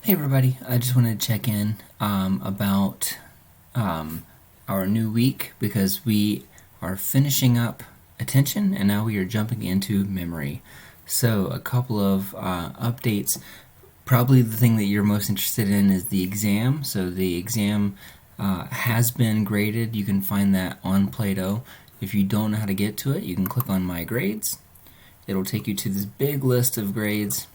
Hey everybody, I just wanted to check in about our new week because we are finishing up attention and now we are jumping into memory. So a couple of updates. Probably the thing that you're most interested in is the exam. So the exam has been graded. You can find that on Play-Doh. If you don't know how to get to it, you can click on My Grades. It'll take you to this big list of grades.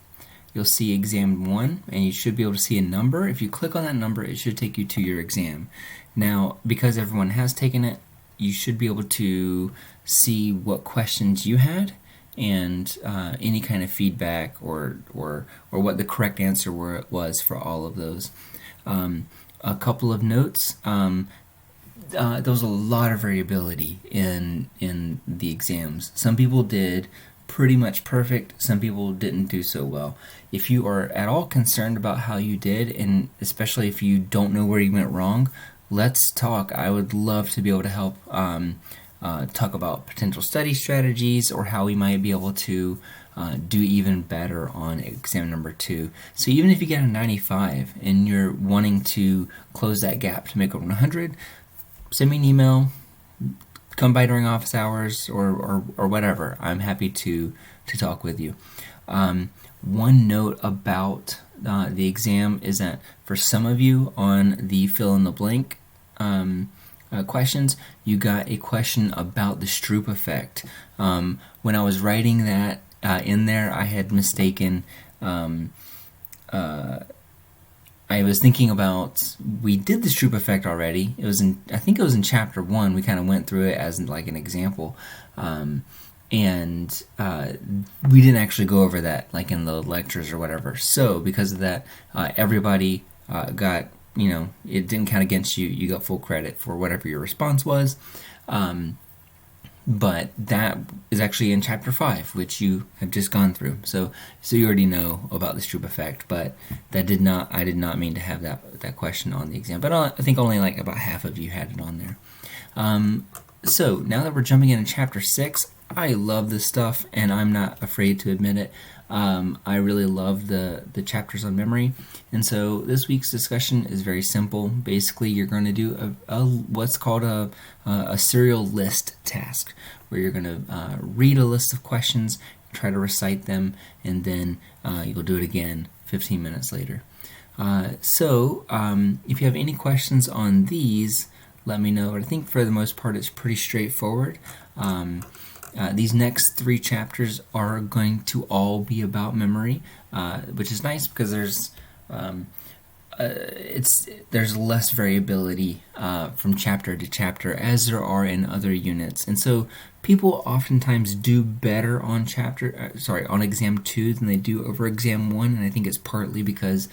You'll see exam 1 and you should be able to see a number. If you click on that number, it should take you to your exam. Now, because everyone has taken it, you should be able to see what questions you had and any kind of feedback or what the correct answer was for all of those. A couple of notes. There was a lot of variability in the exams. Some people did pretty much perfect, some people didn't do so well. If you are at all concerned about how you did, and especially if you don't know where you went wrong, let's talk. I would love to be able to help talk about potential study strategies or how we might be able to do even better on exam number 2. So even if you get a 95 and you're wanting to close that gap to make it 100, send me an email, come by during office hours or whatever. I'm happy to talk with you. One note about the exam is that for some of you on the fill in the blank questions, you got a question about the Stroop effect. When I was writing that in there, I had mistaken I was thinking about, we did the Stroop effect already. It was I think it was in chapter 1. We kind of went through it as like an example. And we didn't actually go over that like in the lectures or whatever. So because of that, everybody got, it didn't count against you. You got full credit for whatever your response was. But that is actually in chapter 5, which you have just gone through. So you already know about the Stroop effect, but I did not mean to have that question on the exam. But I think only like about half of you had it on there. So now that we're jumping into chapter 6, I love this stuff, and I'm not afraid to admit it. I really love the chapters on memory, and so this week's discussion is very simple. Basically, you're going to do what's called a serial list task, where you're going to read a list of questions, try to recite them, and then you'll do it again 15 minutes later. So if you have any questions on these, let me know. But I think for the most part, it's pretty straightforward. These next 3 chapters are going to all be about memory, which is nice because there's less variability from chapter to chapter as there are in other units, and so people oftentimes do better on on exam 2 than they do over exam 1, and I think it's partly because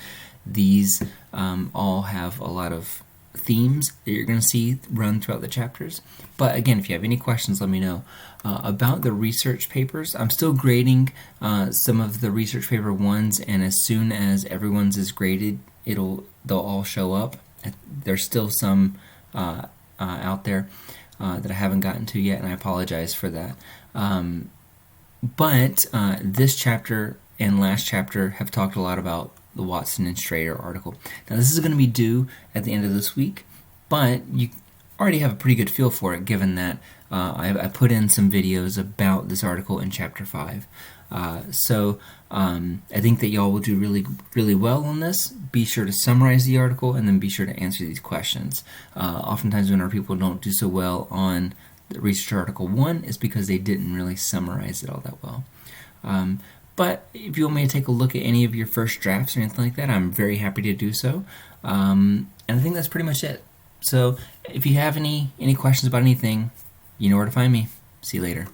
these all have a lot of themes that you're going to see run throughout the chapters. But again, if you have any questions, let me know. About the research papers, I'm still grading some of the research paper ones, and as soon as everyone's is graded, they'll all show up. There's still some out there that I haven't gotten to yet, and I apologize for that. But this chapter and last chapter have talked a lot about the Watson and Schrader article. Now this is going to be due at the end of this week, but you already have a pretty good feel for it given that I put in some videos about this article in chapter 5. So I think that y'all will do really, really well on this. Be sure to summarize the article and then be sure to answer these questions. Oftentimes when our people don't do so well on the research article 1, it's because they didn't really summarize it all that well. But if you want me to take a look at any of your first drafts or anything like that, I'm very happy to do so. And I think that's pretty much it. So if you have any questions about anything, you know where to find me. See you later.